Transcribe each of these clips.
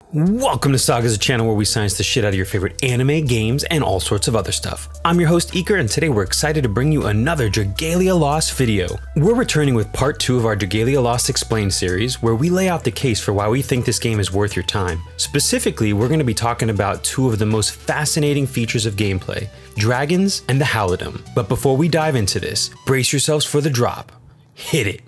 Welcome to SAGAS, a channel where we science the shit out of your favorite anime, games, and all sorts of other stuff. I'm your host Iker, and today we're excited to bring you another Dragalia Lost video. We're returning with part 2 of our Dragalia Lost Explained series, where we lay out the case for why we think this game is worth your time. Specifically, we're going to be talking about two of the most fascinating features of gameplay, dragons and the Halidom. But before we dive into this, brace yourselves for the drop. Hit it!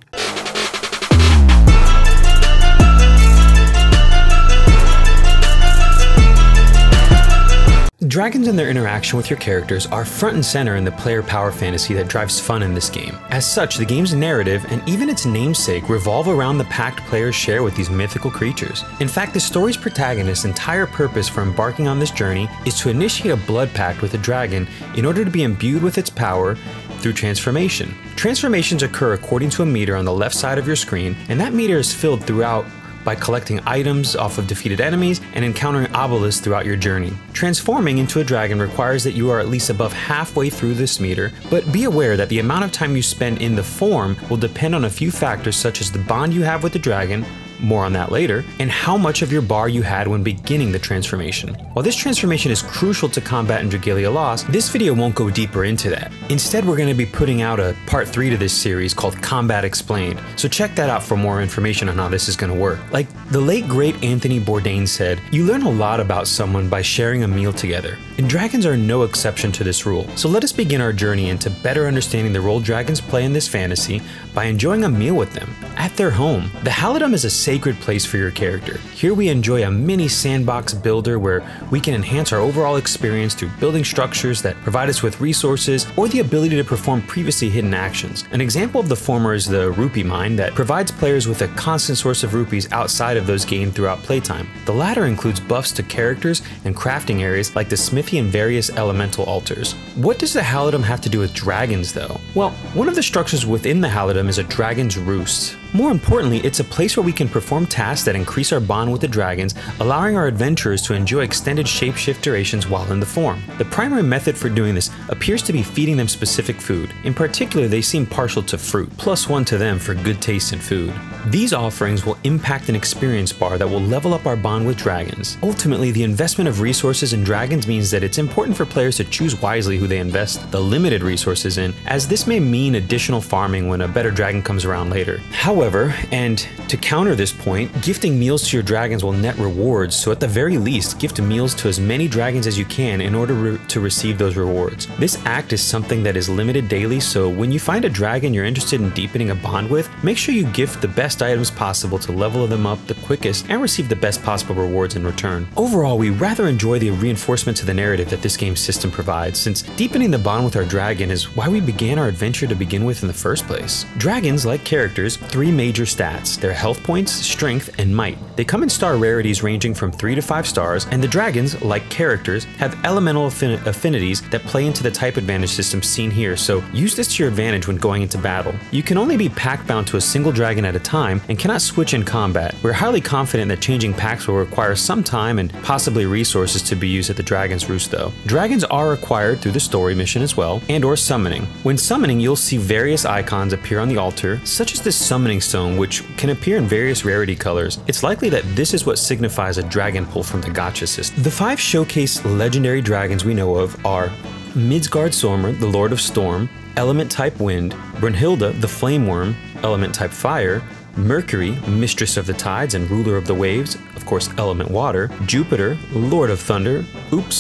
Dragons and their interaction with your characters are front and center in the player power fantasy that drives fun in this game. As such, the game's narrative and even its namesake revolve around the pact players share with these mythical creatures. In fact, the story's protagonist's entire purpose for embarking on this journey is to initiate a blood pact with a dragon in order to be imbued with its power through transformation. Transformations occur according to a meter on the left side of your screen, and that meter is filled throughout by collecting items off of defeated enemies and encountering obelisks throughout your journey. Transforming into a dragon requires that you are at least above halfway through this meter, but be aware that the amount of time you spend in the form will depend on a few factors such as the bond you have with the dragon, more on that later, and how much of your bar you had when beginning the transformation. While this transformation is crucial to combat in Dragalia Lost, this video won't go deeper into that. Instead, we're going to be putting out a part 3 to this series called Combat Explained, so check that out for more information on how this is going to work. Like the late great Anthony Bourdain said, you learn a lot about someone by sharing a meal together, and dragons are no exception to this rule. So let us begin our journey into better understanding the role dragons play in this fantasy by enjoying a meal with them at their home. The Halidom is a sacred place for your character. Here we enjoy a mini sandbox builder where we can enhance our overall experience through building structures that provide us with resources or the ability to perform previously hidden actions. An example of the former is the rupee mine that provides players with a constant source of rupees outside of those gained throughout playtime. The latter includes buffs to characters and crafting areas like the smithy and various elemental altars. What does the Halidom have to do with dragons though? Well, one of the structures within the Halidom is a dragon's roost. More importantly, it's a place where we can perform tasks that increase our bond with the dragons, allowing our adventurers to enjoy extended shapeshift durations while in the form. The primary method for doing this appears to be feeding them specific food. In particular, they seem partial to fruit, +1 to them for good taste in food. These offerings will impact an experience bar that will level up our bond with dragons. Ultimately, the investment of resources in dragons means that it's important for players to choose wisely who they invest the limited resources in, as this may mean additional farming when a better dragon comes around later. However, and to counter this point, gifting meals to your dragons will net rewards, so at the very least, gift meals to as many dragons as you can in order to receive those rewards. This act is something that is limited daily, so when you find a dragon you're interested in deepening a bond with, make sure you gift the best items possible to level them up the quickest and receive the best possible rewards in return. Overall, we rather enjoy the reinforcement to the narrative that this game's system provides, since deepening the bond with our dragon is why we began our adventure to begin with in the first place. Dragons, like characters, 3 major stats: their health points, strength, and might. They come in star rarities ranging from 3 to 5 stars, and the dragons, like characters, have elemental affinities that play into the type advantage system seen here, so use this to your advantage when going into battle. You can only be pack bound to a single dragon at a time and cannot switch in combat. We're highly confident that changing packs will require some time and possibly resources to be used at the Dragon's Roost though. Dragons are acquired through the story mission as well, and or summoning. When summoning, you'll see various icons appear on the altar, such as this summoning stone, which can appear in various rarity colors. It's likely that this is what signifies a dragon pull from the gacha system. The 5 showcase legendary dragons we know of are Midgard Sormer, the Lord of Storm, Element type Wind, Brunhilde, the Flame Worm, Element type Fire, Mercury, Mistress of the Tides and Ruler of the Waves, of course Element Water, Jupiter, Lord of Thunder. Oops,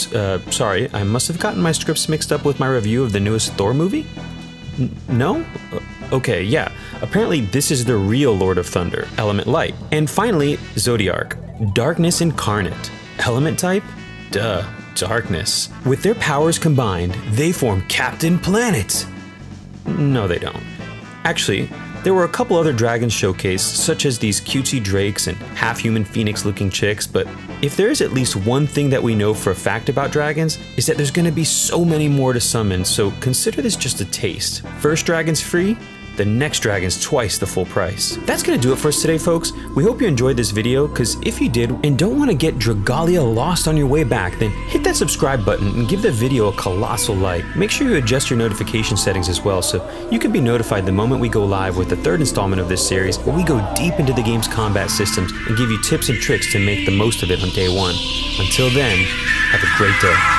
sorry, I must have gotten my scripts mixed up with my review of the newest Thor movie? No? Okay, yeah, apparently this is the real Lord of Thunder, Element Light. And finally, Zodiark, Darkness Incarnate, Element type? Duh, Darkness. With their powers combined, they form Captain Planet. No, they don't. Actually, there were a couple other dragons showcased, such as these cutesy drakes and half-human phoenix-looking chicks, but if there is at least one thing that we know for a fact about dragons, is that there's going to be so many more to summon, so consider this just a taste. First dragon's free, the next dragon's twice the full price. That's gonna do it for us today, folks. We hope you enjoyed this video, because if you did and don't want to get Dragalia lost on your way back, then hit that subscribe button and give the video a colossal like. Make sure you adjust your notification settings as well, so you can be notified the moment we go live with the third installment of this series, where we go deep into the game's combat systems and give you tips and tricks to make the most of it on day one. Until then, have a great day.